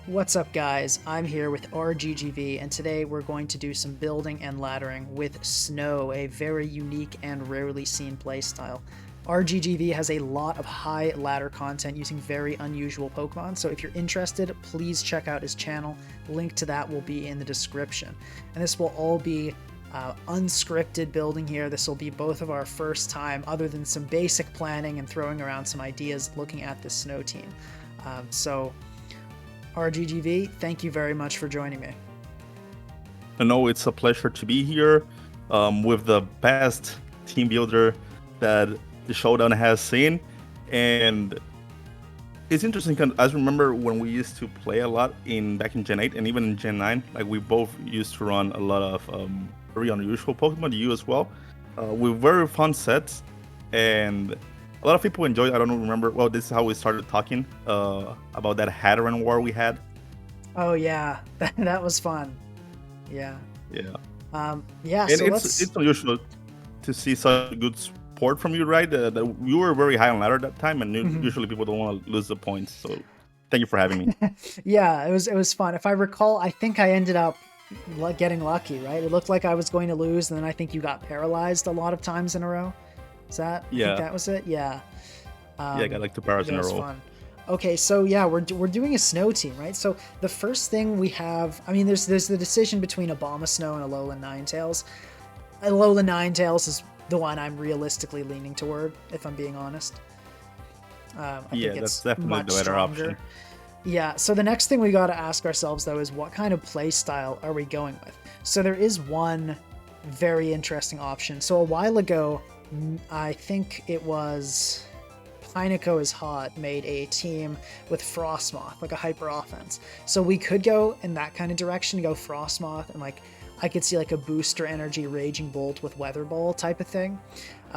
What's up, guys? I'm here with Rggv, and today we're going to do some building and laddering with Snow, a very unique and rarely seen playstyle. Rggv has a lot of high ladder content using very unusual Pokemon, so if you're interested, please check out his channel. Link to that will be in the description. And this will all be unscripted building here. This will be both of our first time, other than some basic planning and throwing around some ideas looking at the Snow team. So Rggv, thank you very much for joining me. I know it's a pleasure to be here with the best team builder that the Showdown has seen. And it's interesting because I remember when we used to play a lot back in Gen 8 and even in Gen 9, like we both used to run a lot of very unusual Pokemon, you as well, with very fun sets. And a lot of people enjoyed. I don't remember. Well, this is how we started talking about that Hatteran war we had. Oh yeah, that was fun. Yeah. Yeah. Yeah. And So it's unusual to see such good support from you, right? That you were very high on ladder at that time, and usually people don't want to lose the points. So thank you for having me. Yeah, it was fun. If I recall, I think I ended up getting lucky. Right? It looked like I was going to lose, and then I think you got paralyzed a lot of times in a row. I think that was it. Yeah. Yeah, I got like 2 powers in a row. Fun. Okay, so yeah, we're doing a Snow team, right? So the first thing we have, I mean, there's the decision between Abomasnow and Alolan Ninetales. Alolan Ninetales is the one I'm realistically leaning toward, if I'm being honest. I think that's definitely the better option. Yeah, so the next thing we got to ask ourselves, though, is what kind of play style are we going with? So there is one very interesting option. So a while ago, I think it was Pineco is Hot made a team with Frostmoth, like a hyper offense. So we could go in that kind of direction, go Frostmoth, and like I could see like a booster energy Raging Bolt with Weather Ball type of thing.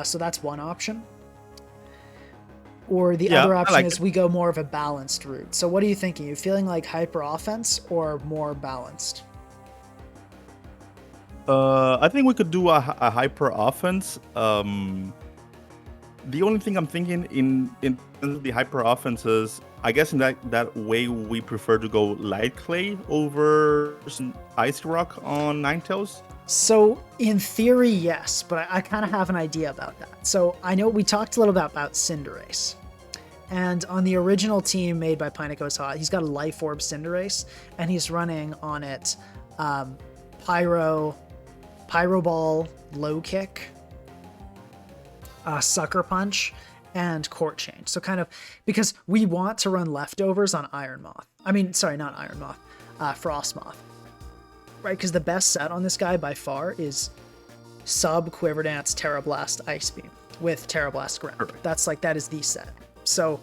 So that's one option. Or the other option is we go more of a balanced route. So what are you thinking? You feeling like hyper offense or more balanced? I think we could do a hyper offense. The only thing I'm thinking in terms of the hyper offense is, I guess in that way we prefer to go Light Clay over some Icy Rock on Ninetales. So in theory, yes, but I kind of have an idea about that. So I know we talked a little bit about Cinderace. And on the original team made by Pineco's Hot, he's got a Life Orb Cinderace, and he's running on it Pyro Ball, Low Kick, Sucker Punch, and Court Change. So kind of, because we want to run leftovers on Iron Moth. I mean, sorry, not Iron Moth, Frostmoth. Right, because the best set on this guy by far is Sub, Quiver Dance, Terra Blast, Ice Beam with Terra Blast Grip. That is the set. So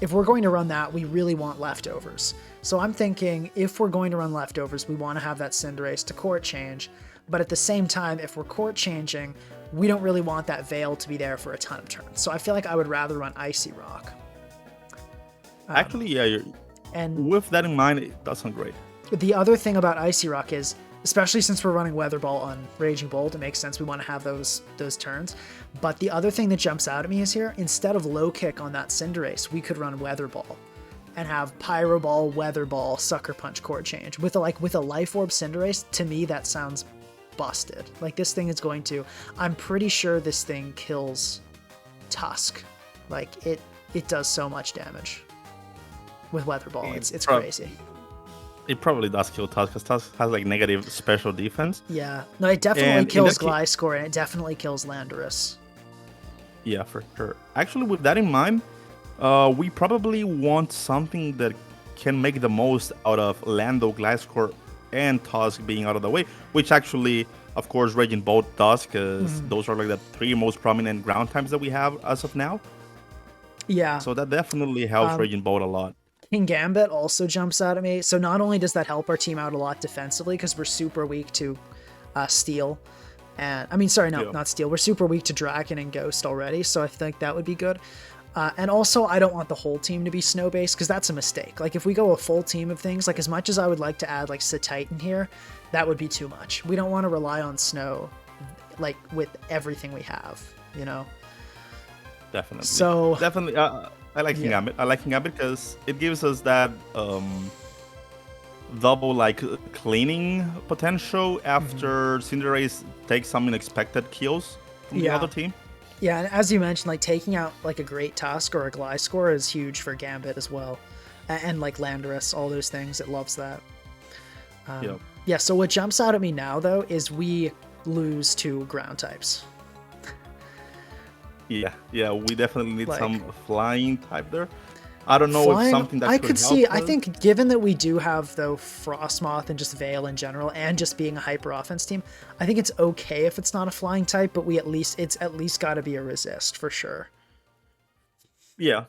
if we're going to run that, we really want leftovers. So I'm thinking if we're going to run leftovers, we want to have that Cinderace to Court Change. But at the same time, if we're Court Changing, we don't really want that Veil to be there for a ton of turns. So I feel like I would rather run Icy Rock. Actually, yeah. And with that in mind, it does sound great. The other thing about Icy Rock is, especially since we're running Weather Ball on Raging Bolt, it makes sense we want to have those turns. But the other thing that jumps out at me is here, instead of Low Kick on that Cinderace, we could run Weather Ball and have Pyro Ball, Weather Ball, Sucker Punch, Court Change. With a Life Orb Cinderace, to me that sounds busted. Like this thing is going to, I'm pretty sure this thing kills Tusk. Like it does so much damage with Weather Ball. It's crazy. It probably does kill Tusk, because Tusk has like negative special defense. Yeah, no, it definitely kills Gliscor, and it definitely kills Landorus. Yeah, for sure. Actually, with that in mind, we probably want something that can make the most out of Lando, Gliscor, and Tusk being out of the way, which actually, of course, Raging Bolt does, because those are like the 3 most prominent ground types that we have as of now. Yeah. So that definitely helps Raging Bolt a lot. King Gambit also jumps out at me. So not only does that help our team out a lot defensively, because we're super weak to Steel, and I mean, sorry, not Steel. We're super weak to Dragon and Ghost already, so I think that would be good. And also, I don't want the whole team to be Snow-based, because that's a mistake. Like, if we go a full team of things, like, as much as I would like to add, like, Titan here, that would be too much. We don't want to rely on Snow, like, with everything we have, you know? Definitely. So... Definitely, I like King Gambit. I like King Gambit because it gives us that double like cleaning potential after Cinderace takes some unexpected kills from the Yeah. other team. Yeah, and as you mentioned, like taking out like a Great Tusk or a Gliscor is huge for Gambit as well, and like Landorus, all those things. It loves that. Yeah. Yeah. So what jumps out at me now though is we lose to ground types. Yeah, we definitely need Like- some flying type there. I don't know Flying, if something that I could could see. help I us. think given that we do have though Frostmoth and just Veil in general, and just being a hyper offense team, I think it's okay if it's not a flying type, but it's at least got to be a resist for sure. Yeah,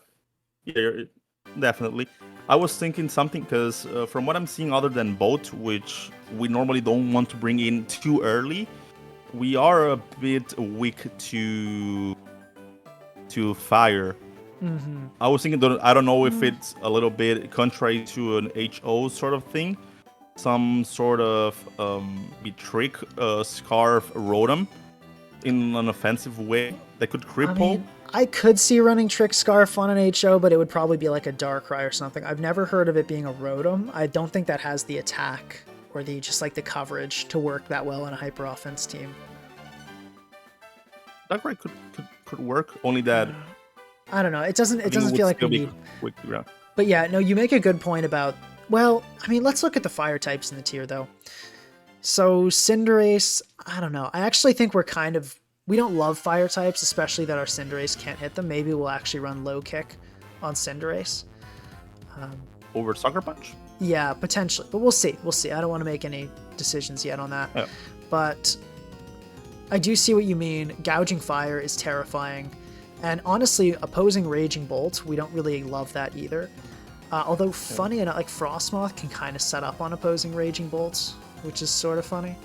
definitely. I was thinking something because from what I'm seeing, other than boat, which we normally don't want to bring in too early, we are a bit weak to fire. I was thinking that I don't know if it's a little bit contrary to an HO sort of thing, some sort of trick Scarf Rotom in an offensive way that could I cripple. mean, I could see running Trick Scarf on an HO, but it would probably be like a Darkrai or something. I've never heard of it being a Rotom. I don't think that has the attack or the just like the coverage to work that well in a hyper offense team. Darkrai could work, only that I don't know. It doesn't I think it feel would like we still be need. quick to ground. But yeah, no, you make a good point about. Well, I mean, let's look at the fire types in the tier though. So Cinderace, I don't know. I actually think we don't love fire types, especially that our Cinderace can't hit them. Maybe we'll actually run low kick on Cinderace. Over Sucker Punch? Yeah, potentially, but we'll see. We'll see. I don't want to make any decisions yet on that. Yeah. But I do see what you mean. Gouging Fire is terrifying. And honestly, opposing Raging Bolt, we don't really love that either. Although, funny enough, like Frostmoth can kind of set up on opposing Raging Bolts, which is sort of funny.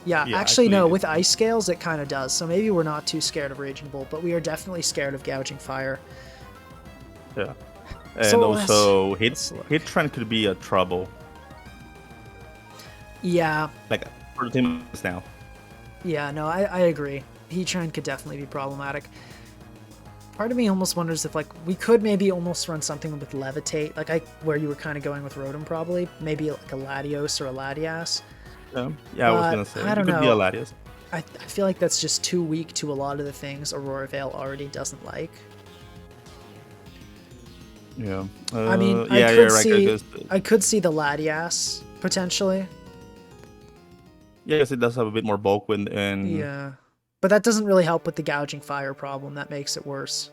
Yeah, actually, no, with Ice Scales, it kind of does. So maybe we're not too scared of Raging Bolt, but we are definitely scared of Gouging Fire. Yeah. And So also, let's look. hit trend could be a trouble. Yeah, Like, for the team now. yeah, no, I agree. Heatran could definitely be problematic. Part of me almost wonders if, like, we could maybe almost run something with Levitate, like where you were kind of going with Rotom probably. Maybe like a Latios or a Latias. Yeah, I was going to say. I don't it could be know. a Latias. I feel like that's just too weak to a lot of the things Aurora Veil already doesn't like. Yeah. I mean, yeah, I could you're right. see, I could see the Latias potentially. Yeah, I guess it does have a bit more bulk and Yeah, but that doesn't really help with the Gouging Fire problem. That makes it worse.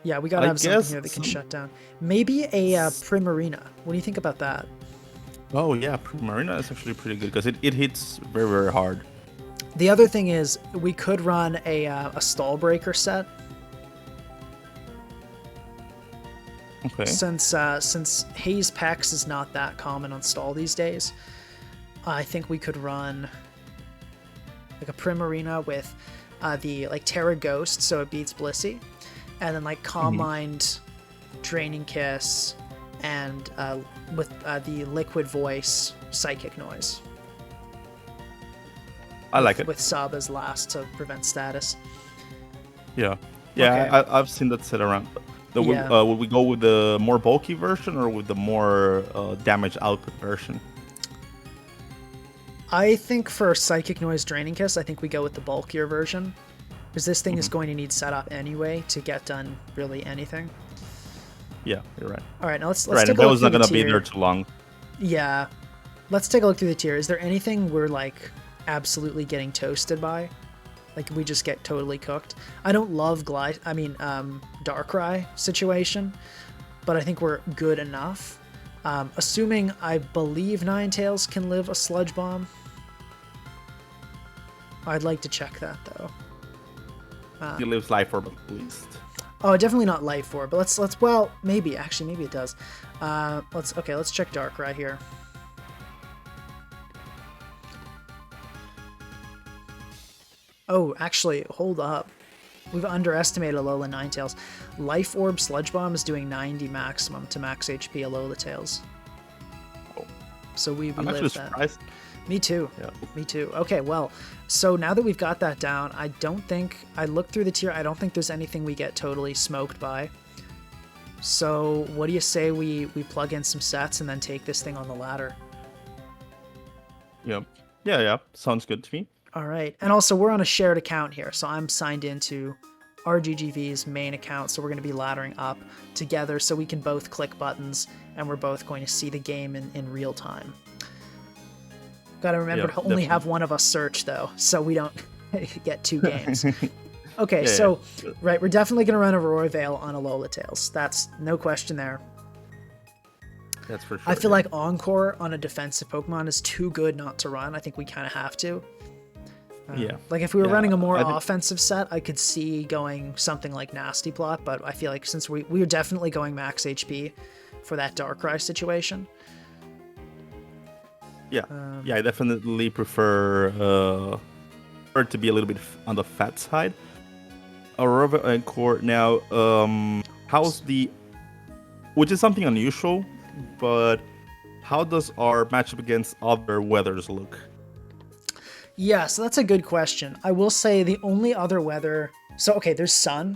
Yeah, we gotta I have something guess here that can shut down. Maybe a Primarina. What do you think about that? Oh yeah, Marina is actually pretty good because it hits very, very hard. The other thing is we could run a Stall Breaker set. Okay. Since Haze Pex is not that common on Stall these days, I think we could run like a Primarina with the like Terra Ghost, so it beats Blissey, and then like Calm Mind, Draining Kiss, and with the Liquid Voice, Psychic Noise. I like it. With Saba's last to prevent status. Yeah. Okay. I've seen that set around. Yeah. Would we go with the more bulky version or with the more damage output version? I think for Psychic Noise Draining Kiss, I think we go with the bulkier version. Because this thing is going to need setup anyway to get done really anything. Yeah, you're right. All right, now let's Right, take and a that look was through not the going to be tier. there too long. Yeah. Let's take a look through the tier. Is there anything we're like absolutely getting toasted by? Like we just get totally cooked? I don't love Darkrai situation, but I think we're good enough. Assuming I believe Ninetales can live a Sludge Bomb. I'd like to check that though. He lives life orb at least. Oh, definitely not Life Orb, but let's well, maybe it does. Let's check Darkrai here. Oh, actually, hold up. We've underestimated Alola Ninetales. Life Orb Sludge Bomb is doing 90 maximum to max HP Alola Tails. Oh. So we I'm actually lived that. surprised. Me too. Yeah. Me too. Okay, well, so now that we've got that down, I looked through the tier, I don't think there's anything we get totally smoked by. So what do you say we plug in some sets and then take this thing on the ladder? Yeah. Yeah. Sounds good to me. All right. And also, we're on a shared account here, so I'm signed into Rggv's main account, so we're going to be laddering up together so we can both click buttons, and we're both going to see the game in real time. Got to remember to only have one of us search, though, so we don't get two games. Okay, so, right, we're definitely going to run a Rggv on Alola Tails. That's no question there. That's for sure. I feel like Encore on a defensive Pokemon is too good not to run. I think we kind of have to. Like if we were running a more offensive set, I could see going something like Nasty Plot, but I feel like since we are definitely going max HP for that Darkrai situation. Yeah, I definitely prefer it to be a little bit on the fat side. Aurora and Core now, how's the, which is something unusual, but how does our matchup against other weathers look? Yeah, so that's a good question. I will say the only other weather... So, okay, there's Sun,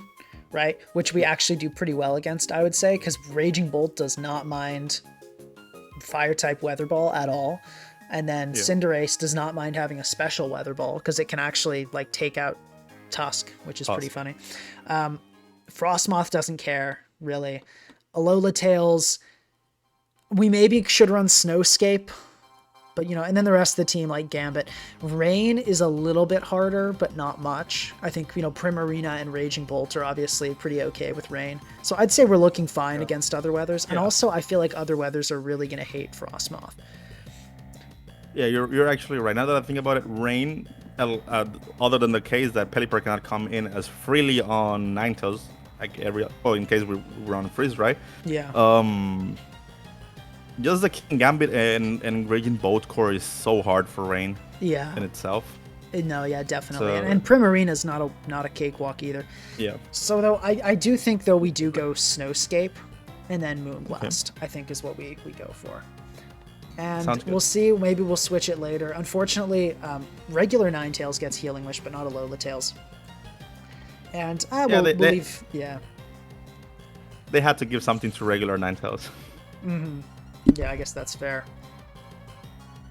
right? Which we actually do pretty well against, I would say, because Raging Bolt does not mind Fire-type Weather Ball at all. And then Cinderace does not mind having a special Weather Ball, because it can actually, like, take out Tusk, which is pretty funny. Frostmoth doesn't care, really. Alola Tails, we maybe should run Snowscape, but, you know, and then the rest of the team, like Gambit. Rain is a little bit harder, but not much. I think, you know, Primarina and Raging Bolt are obviously pretty okay with Rain. So I'd say we're looking fine against other weathers. And also, I feel like other weathers are really going to hate Frostmoth. Yeah, you're actually right. Now that I think about it, Rain, other than the case that Pelipper cannot come in as freely on Ninetales, like in case we're on Freeze, right? Yeah. Just the King Gambit and Raging Bolt core is so hard for Rain. Yeah. In itself. No, yeah, definitely. So, and Primarina's not a cakewalk either. Yeah. So though I do think though we do go Snowscape and then Moonblast, I think is what we go for. And we'll see, maybe we'll switch it later. Unfortunately, regular Ninetales gets Healing Wish, but not Alola Tails. And I will believe, They had to give something to regular Ninetales. Mm-hmm. Yeah, I guess that's fair.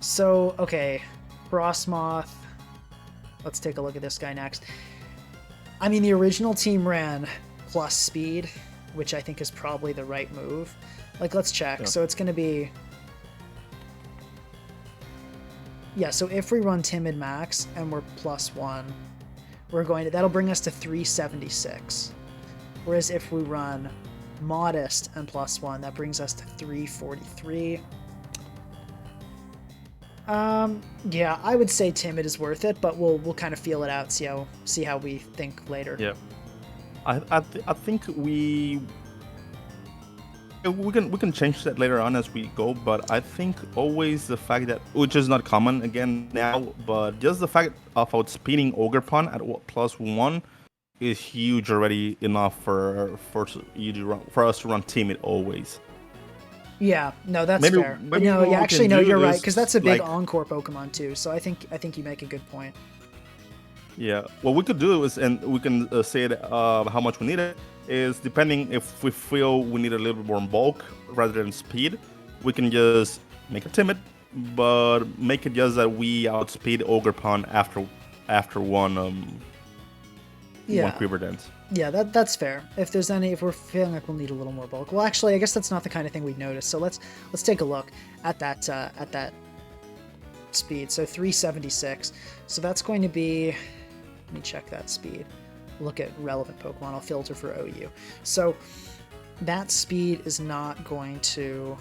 So, okay, Frostmoth. Let's take a look at this guy next. I mean, the original team ran plus speed, which I think is probably the right move. Like, let's check. Yeah. So it's going to be... Yeah, so if we run Timid Max and we're +1, we're going to... That'll bring us to 376. Whereas if we run Modest and +1, that brings us to 343. Yeah, I would say Timid is worth it, but we'll kind of feel it out, see how we think later. Yeah, I think we can change that later on as we go, but I think always the fact that, which is not common again now, but just the fact of outspeeding Ogerpon at +1 is huge already enough for us to run Timid always. Yeah, no, that's fair. No, yeah, actually, no, you're right, because that's a big Encore Pokemon too. So I think you make a good point. Yeah, what we could do is, and we can say how much we need it, is depending if we feel we need a little bit more bulk rather than speed, we can just make it Timid, but make it just that we outspeed Ogerpon after one Quiver Dance. Yeah, that's fair. If we're feeling like we'll need a little more bulk. Well, actually, I guess that's not the kind of thing we'd notice. So let's take a look at that speed. So 376. So that's going to be. Let me check that speed. Look at relevant Pokemon. I'll filter for OU. So that speed is not going to.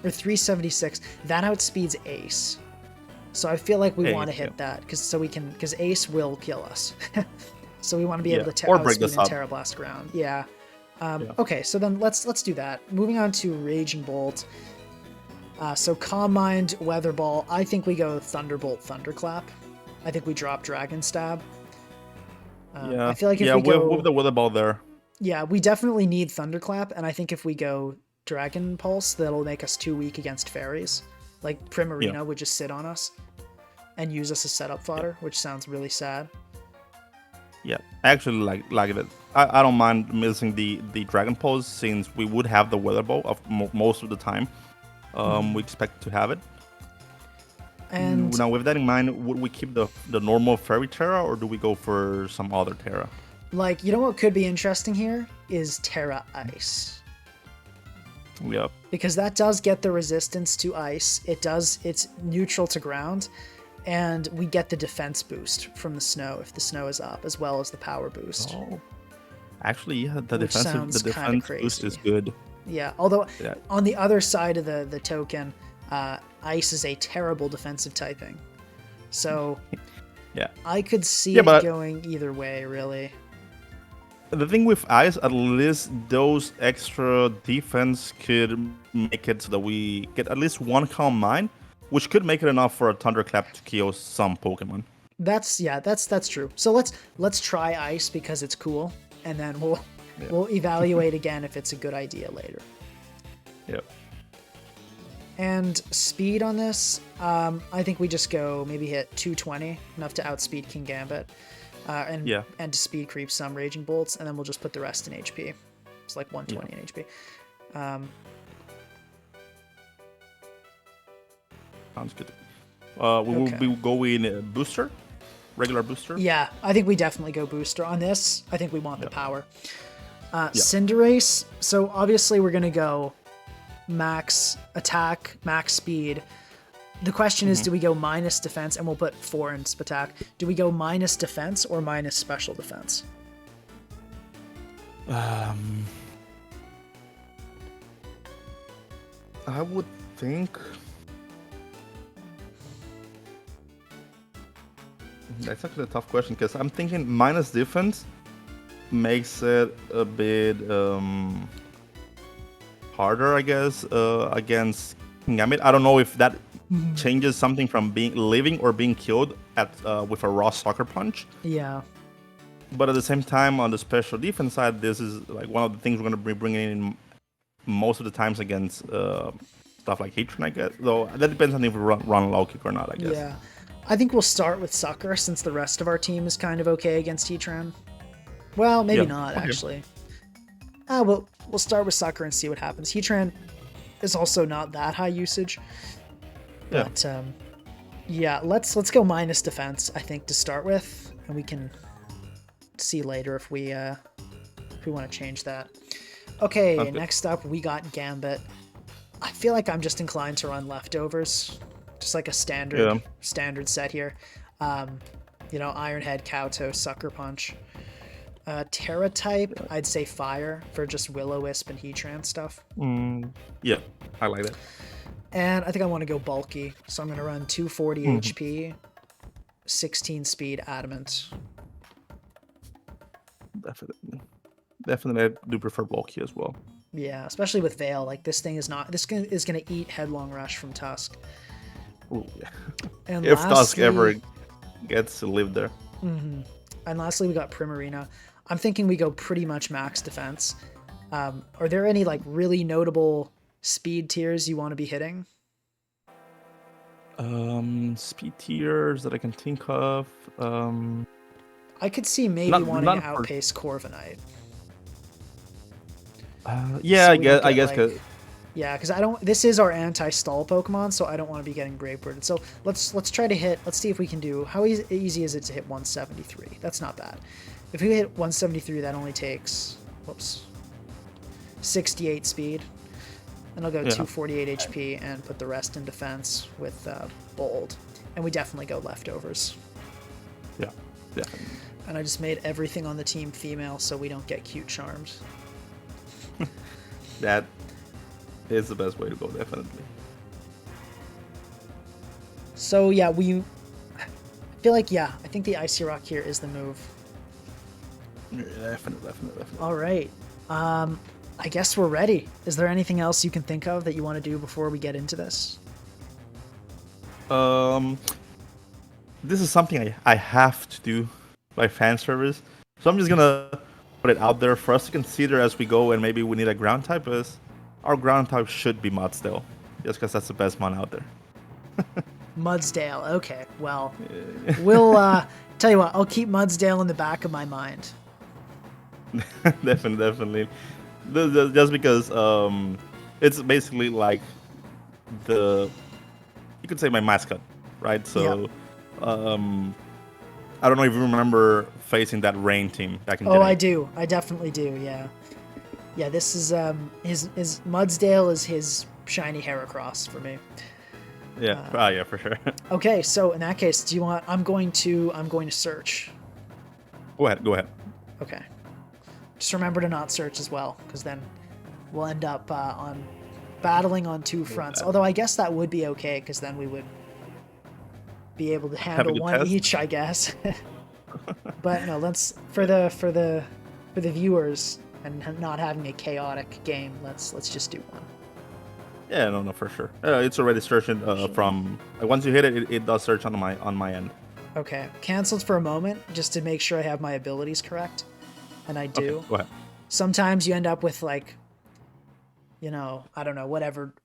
Or 376. That outspeeds Ace. So I feel like we want to hit that because Ace will kill us. So we want to be able to outspeed and Terra Blast ground. Yeah. Okay, so then let's do that. Moving on to Raging Bolt. So Calm Mind, Weather Ball. I think we go Thunderbolt, Thunderclap. I think we drop Dragon Stab. I feel like if we go with the Weather Ball there. Yeah, we definitely need Thunderclap, and I think if we go Dragon Pulse, that'll make us too weak against fairies. Like Primarina would just sit on us and use us as setup fodder, which sounds really sad. Yeah, I actually like it. I don't mind missing the Dragon Pose since we would have the Weather Bow of most of the time. We expect to have it. And Now, with that in mind, would we keep the normal Fairy Terra, or do we go for some other Terra? like, you know what could be interesting here is Terra Ice. Yep. Because that does get the resistance to ice. It's neutral to ground, and we get the defense boost from the snow if the snow is up, as well as the power boost. Oh, actually, yeah, the Which sounds defense kinda boost is crazy. good. Yeah, although Yeah. on the other side of the token, ice is a terrible defensive typing. So Yeah. I could see Yeah, it but going either way, really. the thing with ice, at least those extra defense could make it so that we get at least one Calm Mind, which could make it enough for a Thunderclap to kill some Pokemon. That's true. So let's try ice because it's cool, and then we'll evaluate again if it's a good idea later. Yep. And speed on this, I think we just go maybe hit 220, enough to outspeed King Gambit, and to speed creep some Raging Bolts, and then we'll just put the rest in HP. It's like 120 in HP. Sounds good. We will be going booster, regular booster. Yeah, I think we definitely go booster on this. I think we want the power. Cinderace. So obviously we're gonna go max attack, max speed. The question is, do we go minus defense, and we'll put 4 in attack? Do we go minus defense or minus special defense? I would think that's actually a tough question because I'm thinking minus defense makes it a bit harder, I guess, against Gambit. I don't know if that changes something from being living or being killed at with a raw Sucker Punch. Yeah. But at the same time, on the special defense side, this is like one of the things we're going to be bringing in most of the times against stuff like Heatran, I guess. Though that depends on if we run low kick or not, I guess. Yeah. I think we'll start with Sucker since the rest of our team is kind of okay against Heatran. Well, maybe not, actually. We'll start with Sucker and see what happens. Heatran is also not that high usage. But, let's go minus defense, I think, to start with. And we can see later if we want to change that. Okay, next up, we got Gambit. I feel like I'm just inclined to run leftovers. Just like a standard set here. Iron Head, Kowtow, Sucker Punch. Terra type, I'd say Fire for just Will-O-Wisp and Heatran stuff. Yeah, I like that. And I think I want to go bulky, so I'm going to run 240 HP, 16 speed, Adamant. Definitely, I do prefer bulky as well. Yeah, especially with Veil. Like, this thing is going to eat Headlong Rush from Tusk. Ooh, yeah. And if Tusk ever gets to live there. And lastly, we got Primarina. I'm thinking we go pretty much max defense. Are there any like really notable speed tiers you want to be hitting? Speed tiers that I can think of. I could see maybe wanting to outpace Corviknight. Yeah, so I guess. Yeah, because I don't. This is our anti-stall Pokemon, so I don't want to be getting Brave Birded. So let's try to hit. Let's see if we can do. How easy is it to hit 173? That's not bad. If we hit 173, that only takes 68 speed, and I'll go 248 HP and put the rest in defense with Bold, and we definitely go leftovers. Yeah, definitely. And I just made everything on the team female, so we don't get cute charms. That is the best way to go, definitely. So yeah, I feel like I think the Icy Rock here is the move. Yeah, definitely. All right. I guess we're ready. Is there anything else you can think of that you want to do before we get into this? This is something I have to do by fan service, so I'm just gonna put it out there for us to consider as we go, and maybe we need a ground type. Our ground type should be Mud still, just because that's the best mon out there. Mudsdale. Okay, well, we'll tell you what. I'll keep Mudsdale in the back of my mind. Definitely. Just because it's basically like the you could say my mascot, right? So I don't know if you remember facing that rain team back in Oh, Gen I 8. do. I definitely do. Yeah. Yeah. This is his Mudsdale is his shiny Heracross for me. Yeah, yeah, for sure. Okay, so in that case, do you want? I'm going to search. Go ahead. Okay. Just remember to not search as well, because then we'll end up on battling on two fronts. Although I guess that would be okay, because then we would be able to handle Having a one test? each, I guess. But no, let's for the viewers and not having a chaotic game. Let's just do one. Yeah, no, for sure. It's already searching from once you hit it, it does search on my end. Okay, canceled for a moment just to make sure I have my abilities correct, and I do. Okay, go ahead. Sometimes you end up with like, I don't know, whatever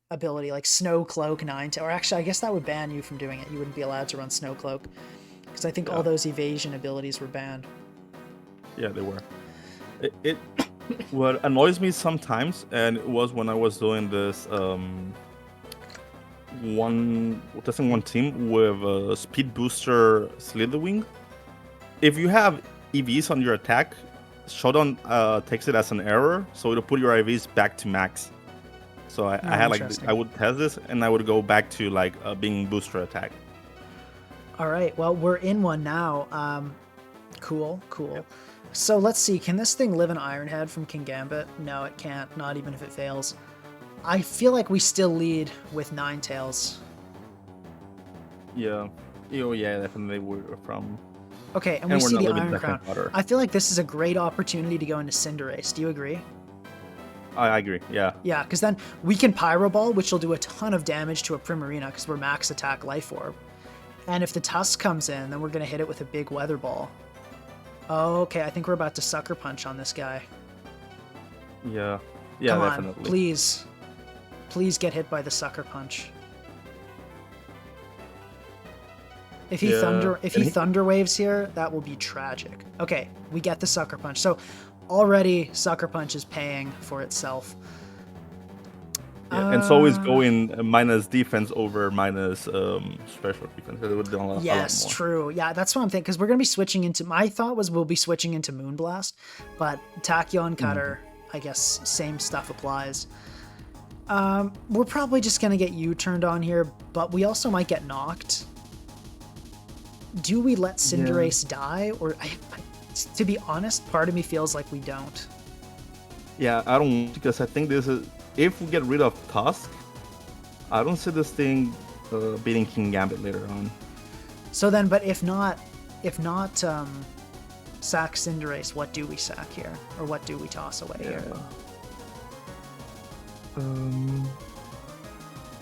ability, like Snow Cloak 9, or actually, I guess that would ban you from doing it. You wouldn't be allowed to run Snow Cloak, because I think all those evasion abilities were banned. Yeah, they were. It what annoys me sometimes, and it was when I was doing this testing one team with a speed booster Slitherwing. If you have EVs on your attack, Showdown takes it as an error, so it'll put your EVs back to max. So I had like I would test this, and I would go back to like being booster attack. All right, well, we're in one now. Cool. Yep. So let's see, can this thing live an Iron Head from King Gambit? No, it can't, not even if it fails. I feel like we still lead with Ninetales. Yeah. Oh yeah, definitely we're from. Okay, and we see the Iron Crown. I feel like this is a great opportunity to go into Cinderace. Do you agree? I agree, yeah. Yeah, because then we can Pyro Ball, which will do a ton of damage to a Primarina because we're max attack Life Orb. And if the Tusk comes in, then we're going to hit it with a big Weather Ball. Oh, okay, I think we're about to Sucker Punch on this guy. Yeah, Come definitely. On, please. Please get hit by the Sucker Punch. If he thunder waves here, that will be tragic. Okay, we get the Sucker Punch. So already Sucker Punch is paying for itself. Yeah, and so is going minus defense over minus special defense. It would do a lot more. True. Yeah, that's what I'm thinking. Because we're going to be switching into... My thought was we'll be switching into Moonblast. But Tachyon Cutter, I guess same stuff applies. We're probably just going to get U-turned on here. But we also might get knocked. Do we let Cinderace die? Or, to be honest, part of me feels like we don't. Yeah, I don't... Because I think this is... If we get rid of Tusk, I don't see this thing beating King Gambit later on. So then, but if not sack Cinderace, what do we sack here? Or what do we toss away here?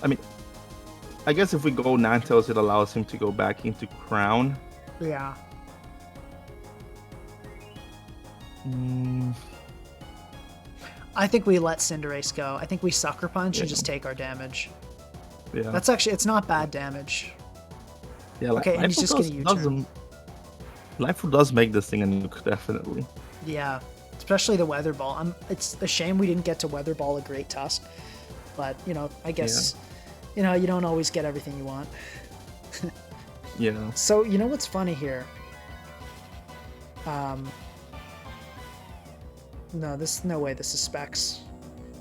I mean, I guess if we go Ninetales, it allows him to go back into Crown. Yeah. I think we let Cinderace go. I think we Sucker Punch and just take our damage. Yeah. That's actually, it's not bad damage. Yeah, okay, and he's just going to U-turn. Life does make this thing a nuke, definitely. Yeah, especially the Weather Ball. It's a shame we didn't get to Weather Ball a Great Tusk. But, I guess, you don't always get everything you want. Yeah. So, what's funny here? No, no way this is Specs.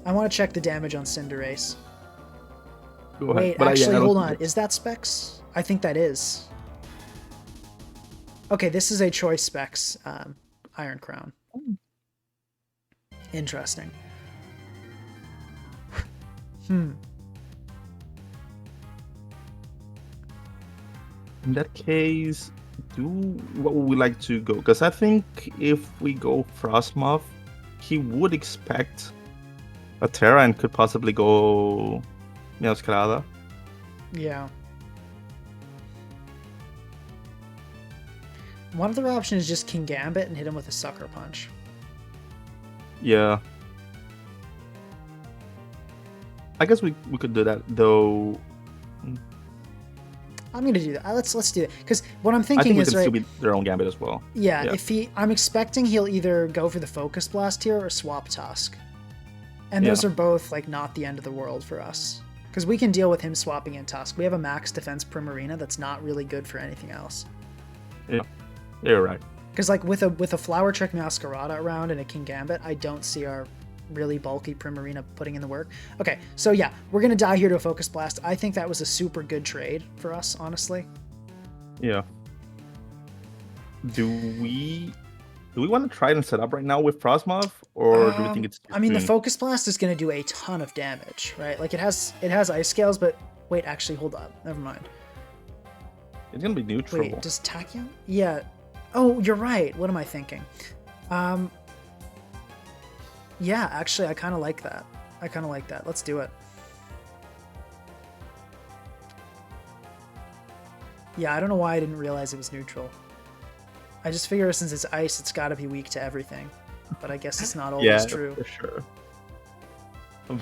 I want to check the damage on Cinderace. Wait, actually, hold on. Is that Specs? I think that is. Okay, this is a Choice Specs Iron Crown. Interesting. In that case, what would we like to go? Because I think if we go Frostmoth, he would expect a Terra and could possibly go Meowscarada. Yeah. One other option is just King Gambit and hit him with a Sucker Punch. Yeah. I guess we could do that, though. I'm gonna do that. Let's do it. Because what I'm I thinking think we is, can right, still be their own gambit as well. yeah, Yeah. I'm expecting he'll either go for the Focus Blast here or swap Tusk. And those Yeah. are both like not the end of the world for us. Because we can deal with him swapping in Tusk. We have a max defense Primarina that's not really good for anything else. Yeah. You're right. Because like with a Flower Trick Masquerada around and a King Gambit, I don't see our really bulky Primarina putting in the work. Okay, so yeah, we're gonna die here to a Focus Blast. I think that was a super good trade for us, honestly. Yeah. Do we want to try and set up right now with Frostmoth, or do we think it's too I mean, the soon? Focus Blast is gonna do a ton of damage, right? Like it has Ice Scales, but wait, actually, hold up, never mind. It's gonna be neutral. Wait, does Tachyon? Yeah. Oh, you're right. What am I thinking? Yeah, actually, I kind of like that. Let's do it. Yeah, I don't know why I didn't realize it was neutral. I just figure since it's ice, it's got to be weak to everything. But I guess it's not always Yeah, true. for sure.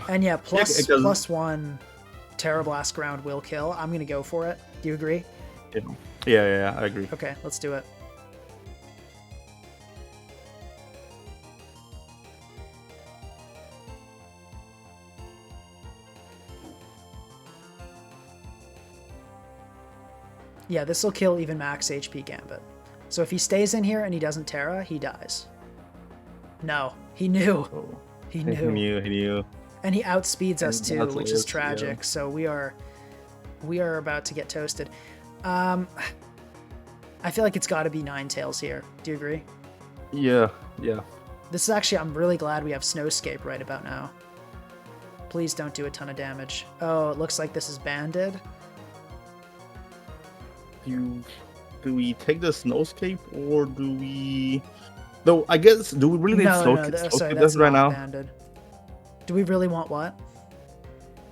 And yeah, because- +1 Terra Blast ground will kill. I'm going to go for it. Do you agree? Yeah, I agree. Okay, let's do it. Yeah, this will kill even max HP Gambit. So if he stays in here and he doesn't Terra, he dies. No, he knew. Oh, He he knew. knew. And he outspeeds us And too, that's which what is it is, tragic. yeah. So we are about to get toasted. I feel like it's got to be Ninetales here. Do you agree? Yeah. This is actually, I'm really glad we have Snowscape right about now. Please don't do a ton of damage. Oh, it looks like this is banded. Do we take the Snowscape, or do we? Though I guess, do we really need Snowscape sorry, that's right not now? banded. Do we really want what?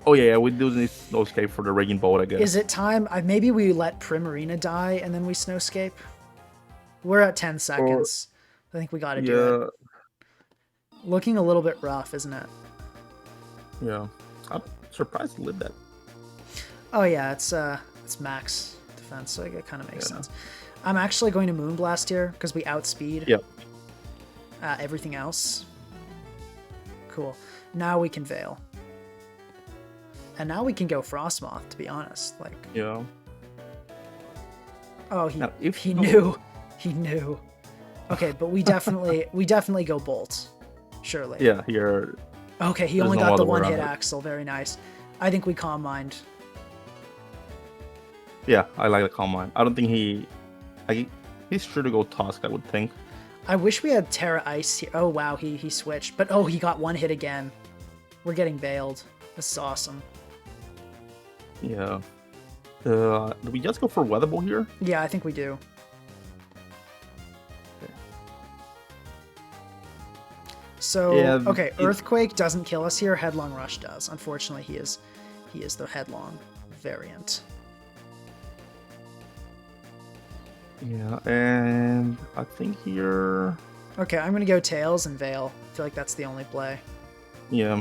Oh yeah, we do need Snowscape for the Raging Bolt, I guess. Is it time? Maybe we let Primarina die and then we Snowscape? We're at 10 seconds. I think we got to do it. Looking a little bit rough, isn't it? Yeah. I'm surprised to live that. Oh yeah, it's max defense, so it kind of makes sense. I'm actually going to Moonblast here because we outspeed Yep. everything else. Cool. Now we can Veil. And now we can go Frostmoth, to be honest. Like, Yeah. oh, Now, if he knew. He knew. Okay, but we definitely go Bolt. Surely. Yeah, here. Okay, he There's only no got the other way one hit around it. Axle. Very nice. I think we Calm Mind. Yeah, I like the Calm Mind. I don't think he's sure to go Tusk, I would think. I wish we had Terra Ice here. Oh wow, he switched. But oh, he got one hit again. We're getting veiled. This is awesome. Yeah. Do we just go for Weather Bolt here? Yeah, I think we do. So, Yeah, okay, Earthquake doesn't kill us here. Headlong Rush does. Unfortunately, he is the Headlong variant. Yeah, and I think here. Okay, I'm gonna go Tails and Veil. I feel like that's the only play. Yeah.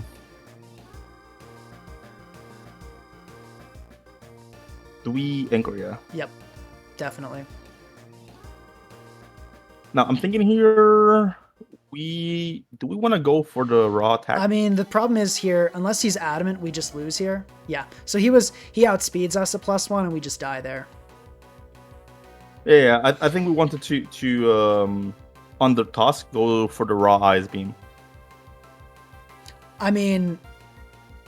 Do we anchor? Yeah. Yep, definitely. Now I'm thinking here. Do we want to go for the raw attack? I mean, the problem is here, unless he's adamant, we just lose here. Yeah, so he outspeeds us at +1 and we just die there. Yeah, I think we wanted to on the Tusk go for the raw Ice Beam. I mean,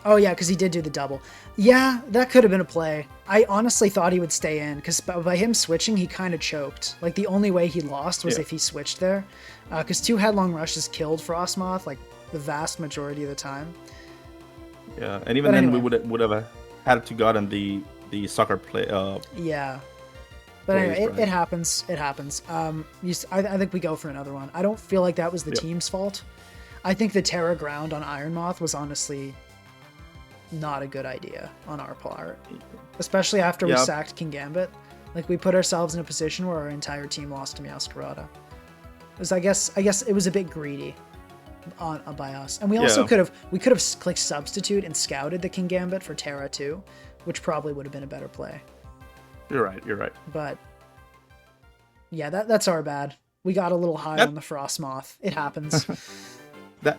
oh yeah, because he did do the double. Yeah, that could have been a play. I honestly thought he would stay in, because by him switching, he kind of choked. Like, the only way he lost was if he switched there. Because 2 Headlong Rushes killed Frostmoth, like, the vast majority of the time. Yeah, and even then we would have had to gotten the sucker play. Yeah. But anyway, it happens. It happens. I think we go for another one. I don't feel like that was the team's fault. I think the Terra ground on Iron Moth was honestly not a good idea on our part. Especially after we sacked King Gambit. Like, we put ourselves in a position where our entire team lost to Meowscarada. I guess it was a bit greedy by us. And we also could have clicked substitute and scouted the King Gambit for Terra too, which probably would have been a better play. You're right. You're right. But yeah, that's our bad. We got a little high That- on the Frostmoth. It happens.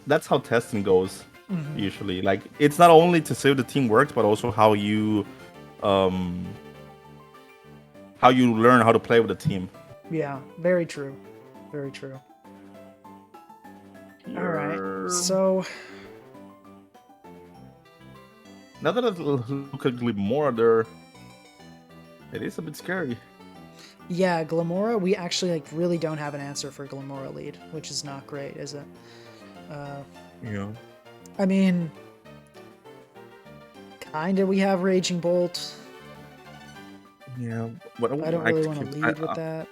That's how testing goes Mhm. usually. Like it's not only to see if the team works, but also how you learn how to play with the team. Yeah, very true. Very true. All right. So now that I look at Glimora, there, it is a bit scary. yeah, Glamora, we actually like really don't have an answer for Glamora lead, which is not great, is it? Yeah. I mean, kinda we have Raging Bolt. Yeah, but I don't really want to lead with that.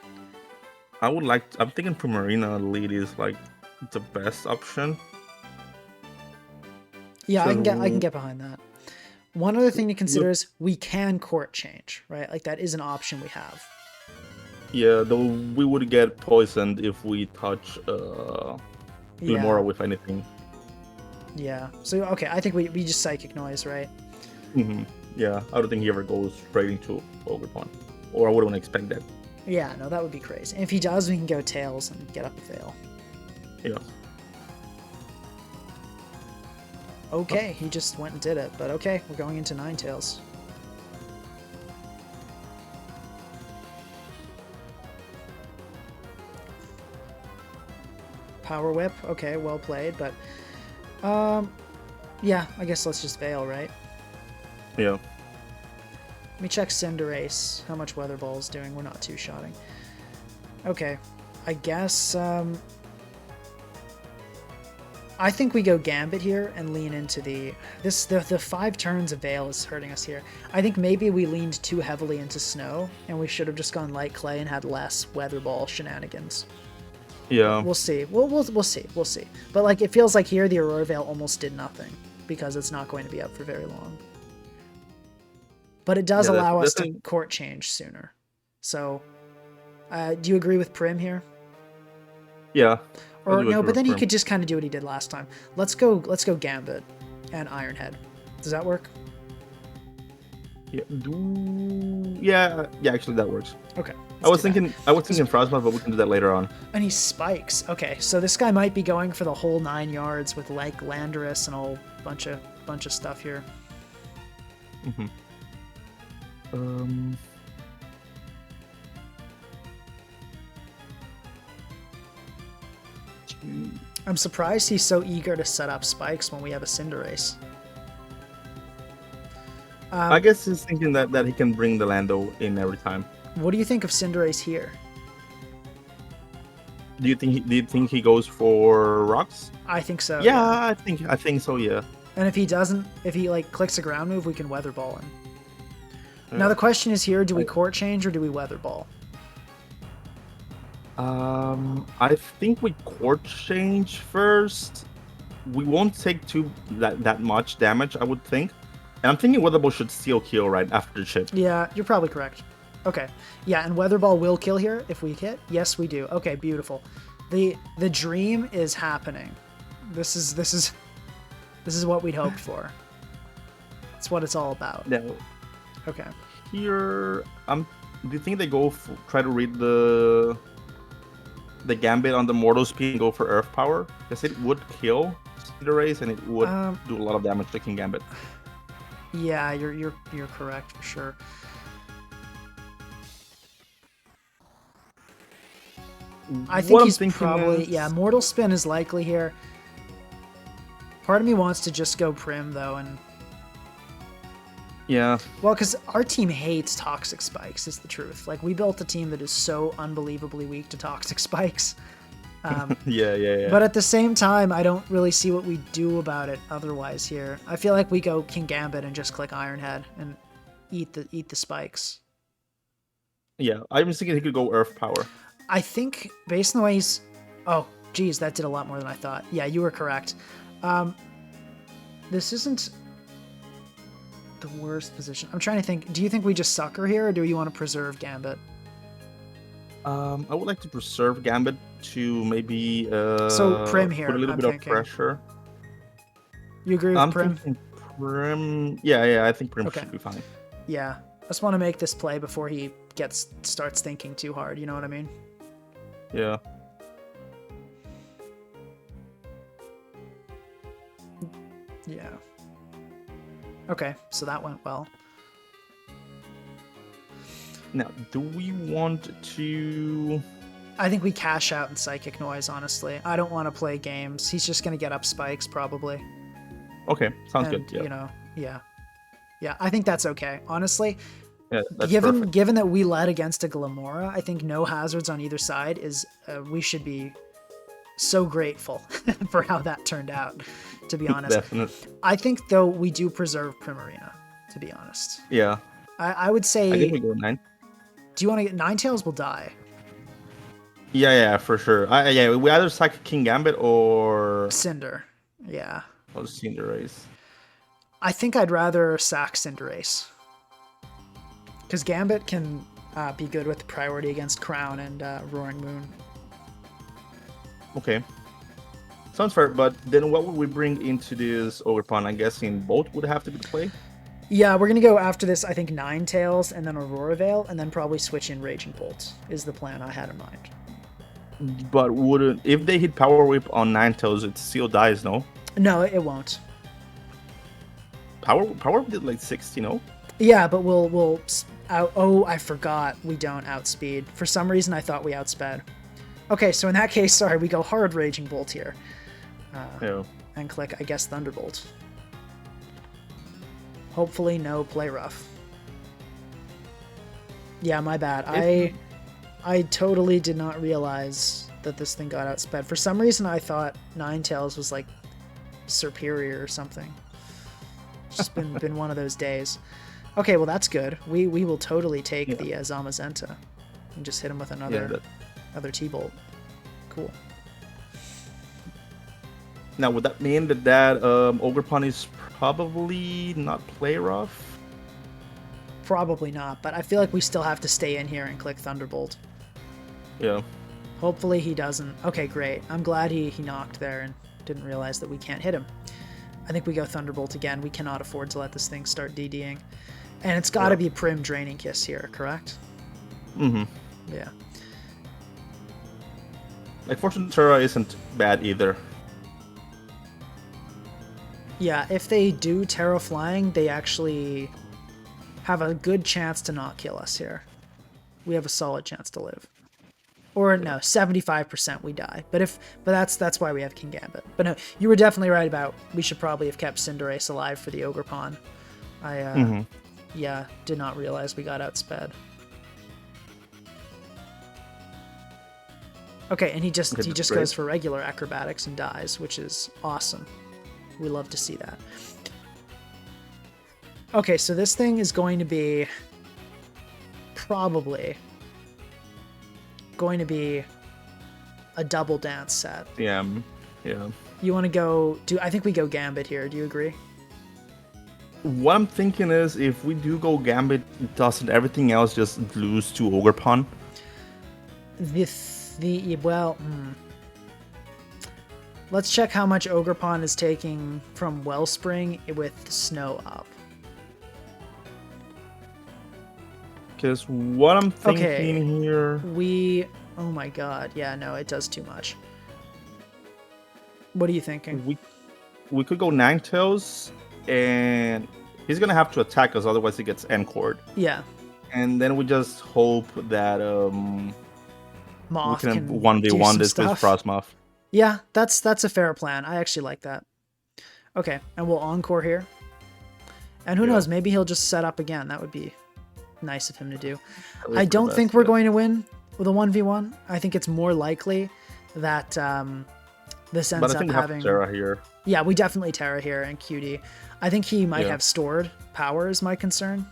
I would like. I'm thinking Primarina lead is like the best option. Yeah, I can So- get behind that. One other thing to consider is we can court change, right? Like that is an option we have. Yeah, though we would get poisoned if we touch Glimora with anything. Yeah. So okay, I think we just Psychic Noise, right? Yeah, I don't think he ever goes straight into Overpawn, or I wouldn't expect that. Yeah, no, that would be crazy. And if he does, we can go Tails and get up a Veil. Yeah. Okay, he just went and did it, but okay, we're going into Ninetales. Power Whip, okay, well played, but yeah, I guess let's just Veil, right? Yeah. Let me check Cinderace, how much Weather Ball is doing. We're not two-shotting. Okay, I guess I think we go Gambit here and lean into the 5 turns of Veil is hurting us here. I think maybe we leaned too heavily into Snow, and we should have just gone Light Clay and had less Weather Ball shenanigans. Yeah. We'll see. We'll see. We'll see. But like it feels like here the Aurora Veil almost did nothing because it's not going to be up for very long. But it does allow us to court change sooner. So, do you agree with Prim here? Yeah. Or no, but then he could just kind of do what he did last time. Let's go Gambit and Ironhead. Does that work? Yeah. Yeah. Actually, that works. Okay. I was thinking Frostmoth, but we can do that later on. And he spikes. Okay, so this guy might be going for the whole 9 yards with like Landorus and a whole bunch of stuff here. I'm surprised he's so eager to set up spikes when we have a Cinderace. I guess he's thinking that he can bring the Lando in every time. What do you think of Cinderace here? Do you think he goes for rocks? I think so. Yeah, I think so. Yeah. And if he doesn't, if he like clicks a ground move, we can Weather Ball him. Now the question is here: do we court change or do we Weather Ball? I think we court change first. We won't take that much damage, I would think. And I'm thinking Weather Ball should steal kill right after the chip. Yeah, you're probably correct. Okay. Yeah, and Weather Ball will kill here if we hit. Yes, we do. Okay, beautiful. The dream is happening. This is what we'd hoped for. It's what it's all about. No. Okay. Here, do you think they try to read the Gambit on the Mortal Speed and go for Earth Power? Because it would kill Cinderace and it would do a lot of damage to King Gambit. Yeah, you're correct for sure. I think he's probably Mortal Spin is likely here. Part of me wants to just go Prim though, and yeah. Well, because our team hates Toxic Spikes, is the truth. Like, we built a team that is so unbelievably weak to Toxic Spikes. Yeah. But at the same time, I don't really see what we do about it otherwise here. I feel like we go King Gambit and just click Ironhead and eat the spikes. Yeah, I was thinking he could go Earth Power. I think, based on the way he's... Oh, geez, that did a lot more than I thought. Yeah, you were correct. This isn't the worst position. I'm trying to think. Do you think we just sucker here, or do you want to preserve Gambit? I would like to preserve Gambit to maybe so Prim here, put a little bit of pressure. You agree with Prim? Prim? Yeah, I think Prim should be fine. Yeah. I just want to make this play before he starts thinking too hard. You know what I mean? Yeah. Yeah. Okay, so that went well. Now, do we want to... I think we cash out in Psychic Noise, honestly. I don't want to play games. He's just going to get up spikes, probably. Okay, sounds And, good. Yeah. You know, yeah. Yeah, I think that's okay. Honestly, Yeah, that's given perfect. given that we led against a Glamora, I think no hazards on either side is... we should be so grateful for how that turned out, to be honest. Definitely. I think, though, we do preserve Primarina, to be honest. Yeah. I would say... I think we go 9. Do you want to get... Ninetales will die. Yeah, for sure. Yeah, we either sack King Gambit or Cinder. Yeah. Cinderace. I think I'd rather sack Cinderace. Because Gambit can be good with priority against Crown and Roaring Moon. Okay. Sounds fair, but then what would we bring into this Ogerpon? I'm guessing both would have to be played? Yeah, we're going to go after this, I think, Ninetales and then Aurora Veil, and then probably switch in Raging Bolt, is the plan I had in mind. But wouldn't... If they hit Power Whip on Ninetales, it still dies, no? No, it won't. Power Whip did like 60, no? Yeah, but we'll oh, I forgot we don't outspeed. For some reason, I thought we outsped. Okay, so in that case, sorry, we go hard Raging Bolt here. Yeah. And click, I guess, Thunderbolt. Hopefully no play rough. Yeah, my bad. I totally did not realize that this thing got outsped. For some reason, I thought Ninetales was like superior or something. It's just been one of those days. Okay, well that's good. We will totally take the Zamazenta and just hit him with another T-Bolt. Cool. Now, would that mean that Ogerpon is probably not play rough? Probably not, but I feel like we still have to stay in here and click Thunderbolt. Yeah. Hopefully he doesn't. Okay, great. I'm glad he knocked there and didn't realize that we can't hit him. I think we go Thunderbolt again. We cannot afford to let this thing start DDing. And it's got to be Prim Draining Kiss here, correct? Mm-hmm. Yeah. Like, Fortune Terra isn't bad either. Yeah, if they do Terra Flying, they actually have a good chance to not kill us here. We have a solid chance to live. Or no, 75% we die. But that's why we have King Gambit. But no, you were definitely right about we should probably have kept Cinderace alive for the Ogerpon. I did not realize we got outsped. Okay, and he just goes for regular acrobatics and dies, which is awesome. We love to see that. Okay, so this thing is going to be probably going to be a double dance set. Yeah. You want to go... I think we go Gambit here. Do you agree? What I'm thinking is, if we do go Gambit, doesn't everything else just lose to Ogerpon? Let's check how much Ogerpon is taking from Wellspring with Snow up. Because what I'm thinking here... Oh my god. Yeah, no, it does too much. What are you thinking? We could go Ninetales, and he's going to have to attack us, otherwise he gets Encored. Yeah. And then we just hope that Moth we can 1v1 this Frostmoth. Yeah, that's a fair plan. I actually like that. Okay, and we'll Encore here. And who knows, maybe he'll just set up again. That would be nice of him to do. I don't think we're going to win with a 1v1. I think it's more likely that this ends up having... Terra here. Yeah, we definitely Terra here and QD. I think he might have stored power is my concern.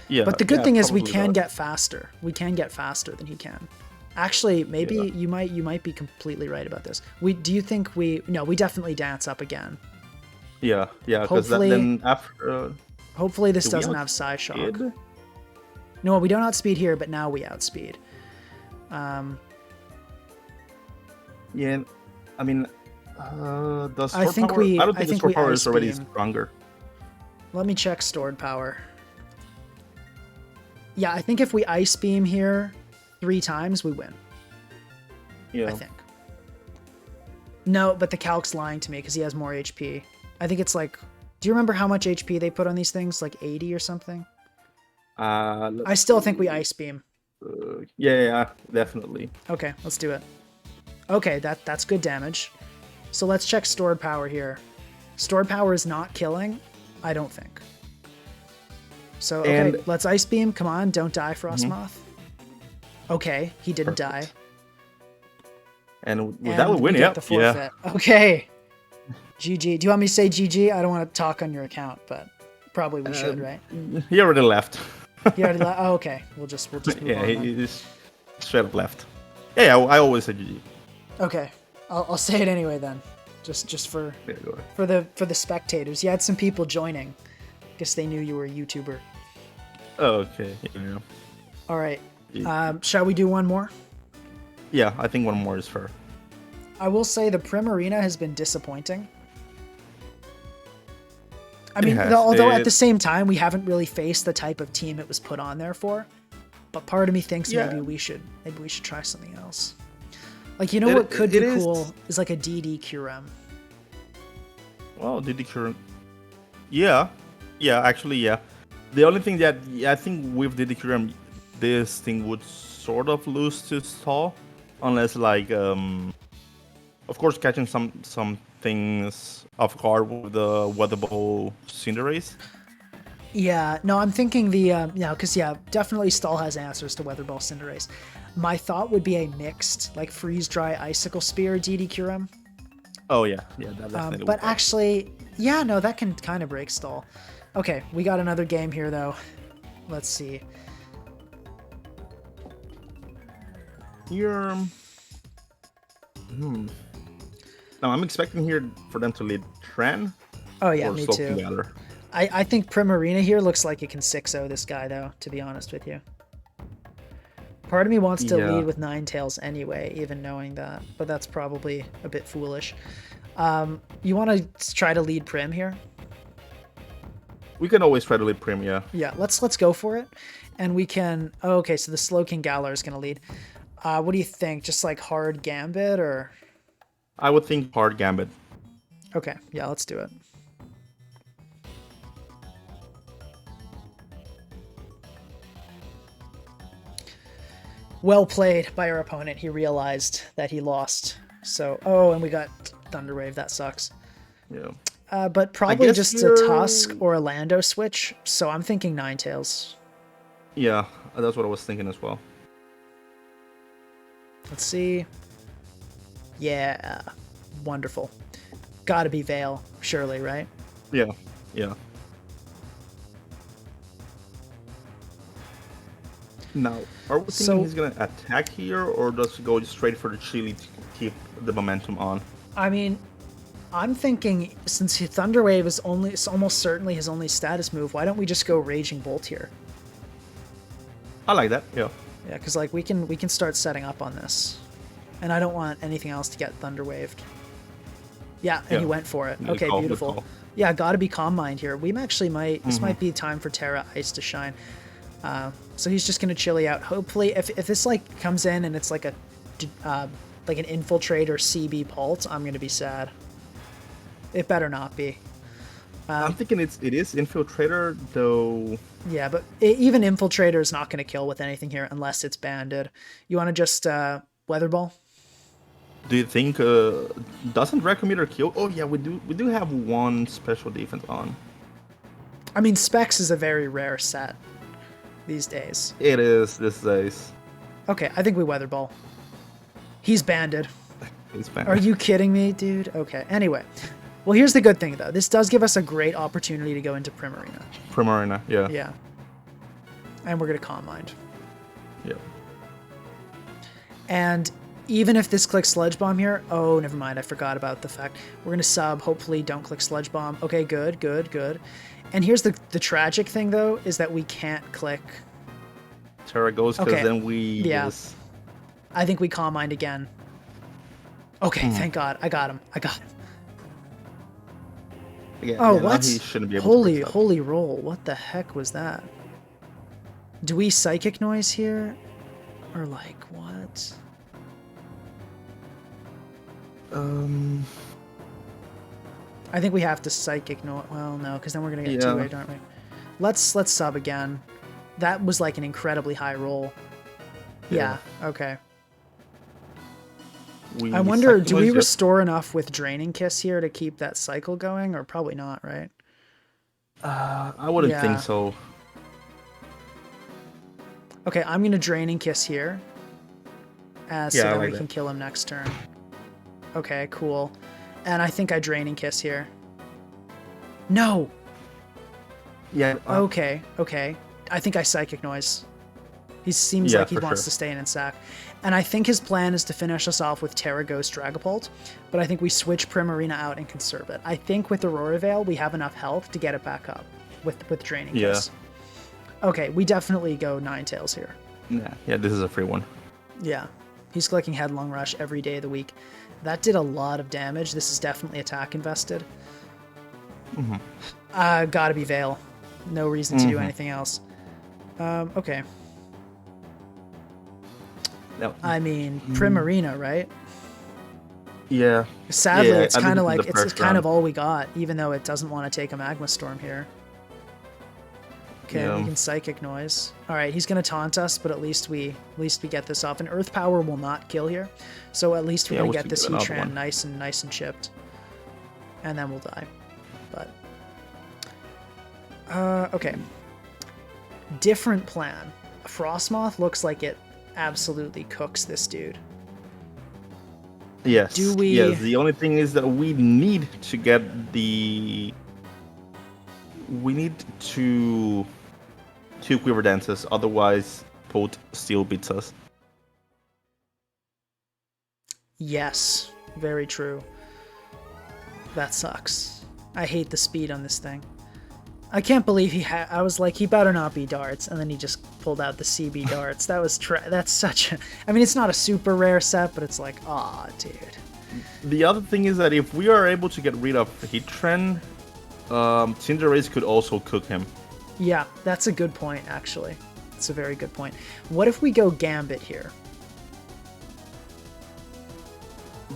Yeah, but the good thing is we can get faster. We can get faster than he can. Actually, maybe you might be completely right about this. Do you think we definitely dance up again. Yeah, because then after hopefully this doesn't have Psyshock. No, we don't outspeed here, but now we outspeed. Yeah, I mean, does I think power, I don't think the sword power is already stronger. Let me check stored power. Yeah, I think if we Ice Beam here 3 times, we win. Yeah. I think. No, but the calc's lying to me because he has more HP. I think it's like... Do you remember how much HP they put on these things? Like 80 or something? I still think we Ice Beam. Yeah, definitely. Okay, let's do it. Okay, that's good damage. So let's check stored power here. Stored power is not killing, I don't think. So, okay, let's Ice Beam. Come on, don't die, Frostmoth. Okay, he didn't die. And with that, we win, yeah. Yeah. Okay. GG. Do you want me to say GG? I don't want to talk on your account, but probably we should, right? He already left. He already left? Oh, okay. We'll just move on. Yeah, he's straight up left. Yeah, I always say GG. Okay. I'll say it anyway then. Just for the spectators. You had some people joining. Guess they knew you were a YouTuber. Oh, okay. Yeah. All right. Shall we do one more? Yeah, I think one more is fair. I will say the Primarina has been disappointing. I mean, although at the same time, we haven't really faced the type of team it was put on there for. But part of me thinks maybe we should try something else. Like, you know what could be cool is like a DD Curem. Well, DD Curem. Yeah. Yeah, actually, yeah. The only thing that I think with DD Curem, this thing would sort of lose to stall. Unless, like, of course, catching some things off guard with the Weather Ball Cinderace. Yeah, no, I'm thinking because definitely Stall has answers to Weather Ball Cinderace. My thought would be a mixed, like Freeze Dry Icicle Spear DD Curem. Oh yeah, that definitely. But actually, yeah, no, that can kind of break Stall. Okay, we got another game here though. Let's see. Here, no, I'm expecting here for them to lead Tran. Oh yeah, me too. I think Primarina here looks like it can 6-0 this guy though, to be honest with you. Part of me wants to lead with Ninetales anyway, even knowing that, but that's probably a bit foolish. You want to try to lead Prim here? We can always try to lead Prim, yeah. Yeah, let's go for it. And we can... Oh, okay, so the Slowking Galar is going to lead. What do you think? Just like hard Gambit, or...? I would think hard Gambit. Okay, yeah, let's do it. Well played by our opponent. He realized that he lost. So, and we got Thunder Wave. That sucks. Yeah. But probably just a Tusk or a Lando switch. So I'm thinking Ninetales. Yeah, that's what I was thinking as well. Let's see. Yeah. Wonderful. Gotta be Veil, surely, right? Yeah. Now, are we thinking he's gonna attack here, or does he go straight for the Chili to keep the momentum on? I mean, I'm thinking since Thunder Wave is almost certainly his only status move, why don't we just go Raging Bolt here? I like that. Yeah. Yeah, because like we can start setting up on this, and I don't want anything else to get Thunder Waved. Yeah, and he went for it. Okay, beautiful. Yeah, gotta be Calm Mind here. We actually might. This might be time for Terra Ice to shine. So he's just gonna chili out. Hopefully, if this like comes in and it's like a like an Infiltrate or CB Pult, I'm gonna be sad. It better not be. I'm thinking it is Infiltrator though. Yeah, but even Infiltrator is not gonna kill with anything here unless it's banded. You want to just Weather Ball? Do you think doesn't Recometer kill? Oh yeah, we do have one special defense on. I mean, Specs is a very rare set these days. It is these days. Okay, I think we Weather Ball. He's banded. He's banded. Are you kidding me, dude? Okay. Anyway, well, here's the good thing though. This does give us a great opportunity to go into Primarina. Primarina, yeah. Yeah. And we're gonna Calm Mind. Yeah. And even if this clicks Sludge Bomb here, oh, never mind. I forgot about the fact we're gonna sub. Hopefully, don't click Sludge Bomb. Okay, good. And here's the tragic thing though, is that we can't click. Terra goes because then we. Yeah. I think we Calm Mind again. Okay, thank God. I got him. Yeah, oh, what? He shouldn't be able holy roll. What the heck was that? Do we Psychic Noise here? Or like, what? I think we have to Psychic Noise. Well, no, because then we're going to get 2-8, aren't we? Let's sub again. That was like an incredibly high roll. Yeah, okay. I wonder, do we restore enough with Draining Kiss here to keep that cycle going? Or probably not, right? I wouldn't think so. Okay, I'm going to Draining Kiss here. So then we can kill him next turn. Okay, cool. And I think I Draining Kiss here. No! Yeah. Okay. I think I Psychic Noise. He seems like he wants to stay in and sack. And I think his plan is to finish us off with Terra Ghost Dragapult, but I think we switch Primarina out and conserve it. I think with Aurora Veil, we have enough health to get it back up with Draining Kiss. Okay, we definitely go Ninetales here. Yeah, this is a free one. Yeah, he's clicking Headlong Rush every day of the week. That did a lot of damage. This is definitely attack invested. Gotta be Veil. No reason to do anything else. Okay. No. I mean, Primarina, right? Yeah. Sadly, it's kind of like it's kind of all we got, even though it doesn't want to take a Magma Storm here. Okay, we can Psychic Noise. All right, he's gonna taunt us, but at least we get this off. And Earth Power will not kill here, so at least we're gonna get this Heatran nice and chipped, and then we'll die. But okay, different plan. Frostmoth looks like it absolutely cooks this dude. Yes. Do we? Yes. The only thing is that we need to get the. We need two Quiver Dances, otherwise Pote still beats us. Yes, very true. That sucks. I hate the speed on this thing. I can't believe I was like, he better not be darts, and then he just pulled out the CB darts. That was that's such a. I mean, it's not a super rare set, but it's like, aw, dude. The other thing is that if we are able to get rid of Heatran, Cinderace could also cook him. Yeah, that's a good point, actually. That's a very good point. What if we go Gambit here?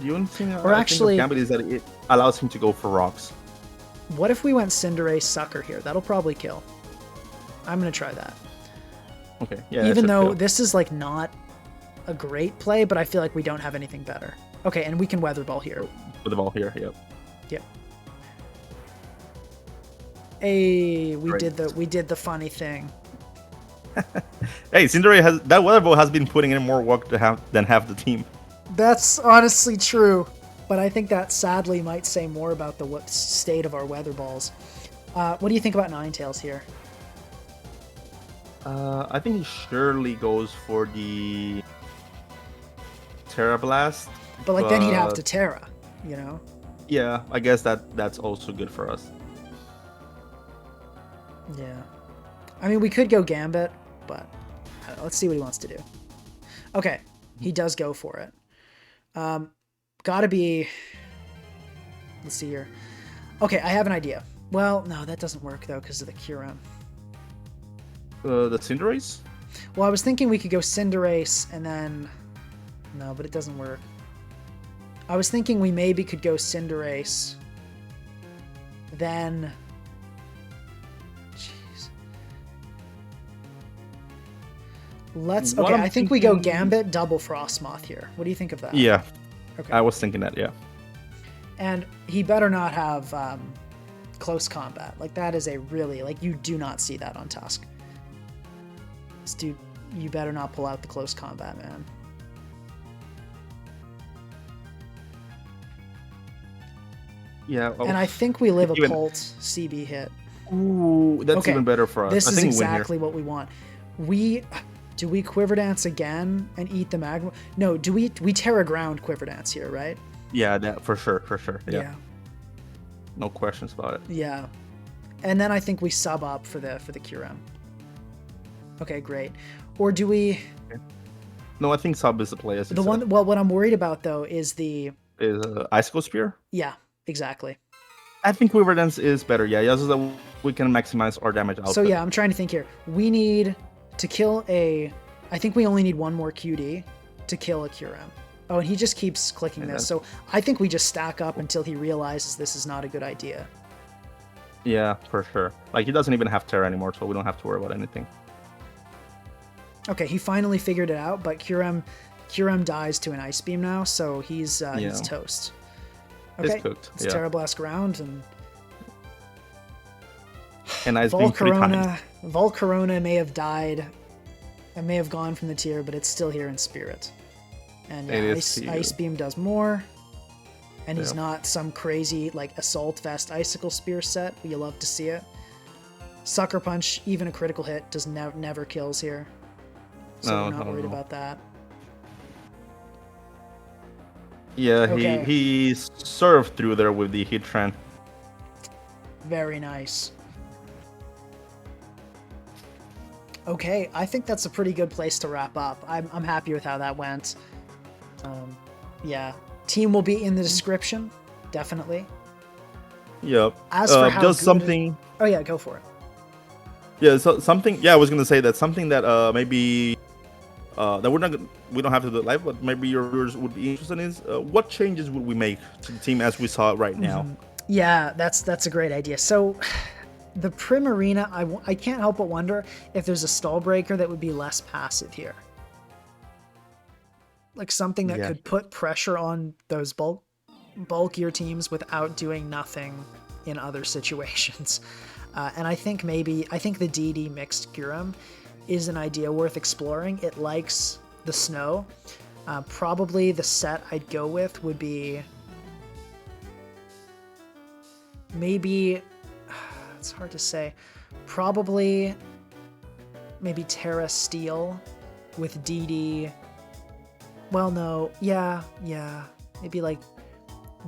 The only thing or actually, think of Gambit is that it allows him to go for rocks. What if we went Cinderace Sucker here? That'll probably kill. I'm going to try that. Okay, yeah. Even though this is like not a great play, but I feel like we don't have anything better. Okay, and we can Weather Ball here. Weather Ball here, yep. Yep. Hey, we did the funny thing. Hey, Cinderace that Weather Ball has been putting in more work than half the team. That's honestly true. But I think that sadly might say more about the state of our Weather Balls. What do you think about Ninetales here? I think he surely goes for the Terra Blast. But like then he'd have to Terra, you know? Yeah, I guess that's also good for us. Yeah. I mean, we could go Gambit, but I don't know, let's see what he wants to do. Okay, he does go for it. Gotta be... Let's see here. Okay, I have an idea. Well, no, that doesn't work, though, because of the Kyurem. The Cinderace? Well, I was thinking we could go Cinderace, and then... No, but it doesn't work. I was thinking we maybe could go Cinderace, then... Jeez. Let's... Okay, I think we go Gambit, double Frostmoth here. What do you think of that? Yeah. Okay. I was thinking that, yeah. And he better not have close combat. Like, that is a really... Like, you do not see that on Tusk. This dude, you better not pull out the close combat, man. Yeah. Oh. And I think we live a Pult CB hit. Ooh, that's even better for us. This is think exactly what we want. Do we Quiver Dance again and eat the Magma? No, we Terra Ground Quiver Dance here, right? Yeah, that for sure. Yeah. No questions about it. Yeah. And then I think we sub up for the Kyurem. Okay, great. Or do we... Okay. No, I think sub is the play. As well, what I'm worried about, though, is the... Is Icicle Spear? Yeah, exactly. I think Quiver Dance is better, yeah. So that we can maximize our damage output. So yeah, I'm trying to think here. We need to kill a... I think we only need one more QD to kill a QRM. Oh, and he just keeps clicking this. So I think we just stack up until he realizes this is not a good idea. Yeah, for sure. Like, he doesn't even have Terra anymore, so we don't have to worry about anything. Okay, he finally figured it out, but QRM dies to an Ice Beam now, so he's toast. Okay, it's cooked. It's Terra Blast ground, and Ice Beam 3 times. Volcarona may have died. It may have gone from the tier, but it's still here in spirit. And Ice Beam does more. And he's not some crazy, like, Assault Vest Icicle Spear set. You love to see it. Sucker Punch, even a critical hit, does never kills here. So we're not worried about that. Yeah, okay. he surfed through there with the Heatran. Very nice. Okay, I think that's a pretty good place to wrap up. I'm happy with how that went. Yeah. Team will be in the description, definitely. Yep. As for how just something. Oh yeah, go for it. Yeah, so something. Yeah, I was gonna say that something that maybe that we don't have to do it live, but maybe your viewers would be interested in is what changes would we make to the team as we saw it right now? Yeah, that's a great idea. So the Primarina, I can't help but wonder if there's a stall breaker that would be less passive here. Like something that could put pressure on those bulkier teams without doing nothing in other situations. And I think the DD mixed Gyurem is an idea worth exploring. It likes the snow. Probably the set I'd go with would be maybe, it's hard to say, probably maybe Terra Steel with DD. Well, no, yeah, maybe like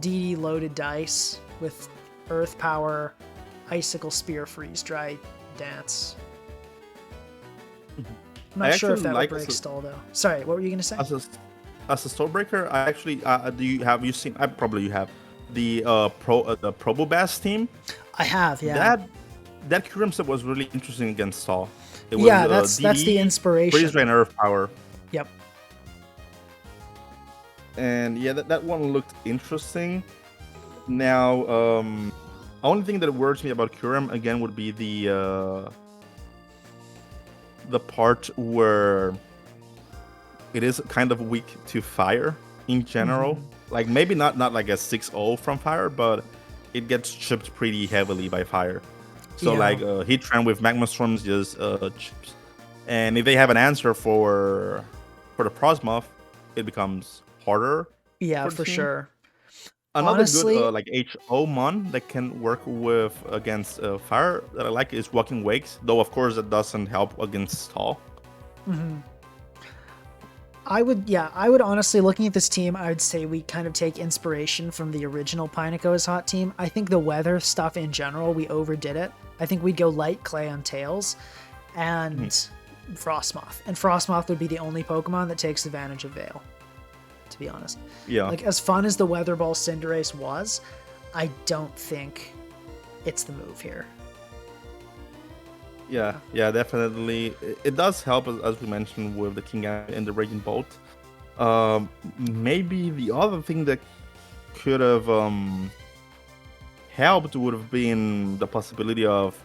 DD loaded dice with Earth Power, Icicle Spear, Freeze Dry, Dance. I'm not sure if that would break stall though. Sorry, what were you gonna say? As a stall breaker, I actually have you seen? Probably you have the Probobast team. I have, yeah. That Kyurem set was really interesting against stall. It was, that's the inspiration. Freeze Dry and Earth Power. Yep. And yeah, that one looked interesting. Now, only thing that worries me about Kyurem again would be the part where it is kind of weak to fire in general. Like maybe not like a 6-0 from fire, but it gets chipped pretty heavily by fire. So like Heatran with Magma Storms just chips. And if they have an answer for the Prosmoth, it becomes harder. Yeah, for sure. Another good like HO mon that can work with against fire that I like is Walking Wakes, though of course that doesn't help against stall. I would honestly, looking at this team, I would say we kind of take inspiration from the original Pineco's hot team. I think the weather stuff in general, we overdid it. I think we'd go Light Clay on Tails and Frostmoth. And Frostmoth would be the only Pokemon that takes advantage of Veil, to be honest. Yeah. Like, as fun as the Weather Ball Cinderace was, I don't think it's the move here. Yeah, definitely. It does help, as we mentioned, with the King and the Raging Bolt. Maybe the other thing that could have helped would have been the possibility of,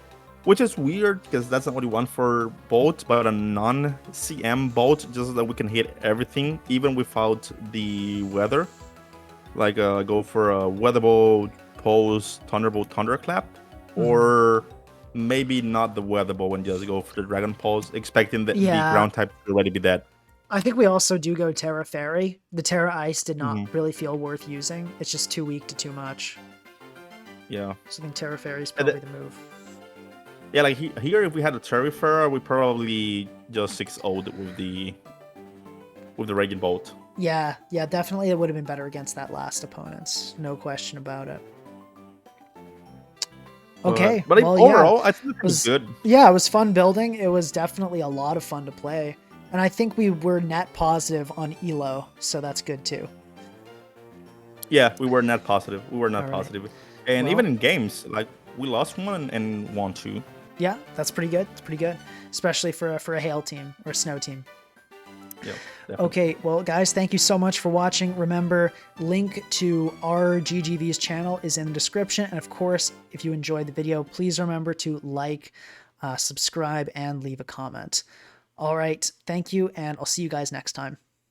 which is weird because that's not what you want for Bolt, but a non-CM Bolt, just so that we can hit everything, even without the weather. Like go for a Weather Bolt, Pulse, Thunderbolt, Thunderclap, or maybe not the Weather Ball and just go for the Dragon Pulse, expecting that the ground type to already be dead. I think we also do go Terra Fairy. The Terra Ice did not really feel worth using. It's just too weak to too much. Yeah. So I think Terra Fairy is probably the move. Yeah, like here, if we had a Terra Fairy, we probably just 6-0'd with the Raging Bolt. Yeah, definitely it would have been better against that last opponent. No question about it. Okay, but overall, I think it was good. Yeah, it was fun building. It was definitely a lot of fun to play. And I think we were net positive on Elo, so that's good too. Yeah, we were net positive. And even in games, like we lost one and won two. Yeah, that's pretty good. It's pretty good, especially for a hail team or a snow team. Yeah, definitely. Okay, well, guys, thank you so much for watching. Remember, link to our Rggv's channel is in the description. And of course, if you enjoyed the video, please remember to like, subscribe, and leave a comment. All right, thank you, and I'll see you guys next time.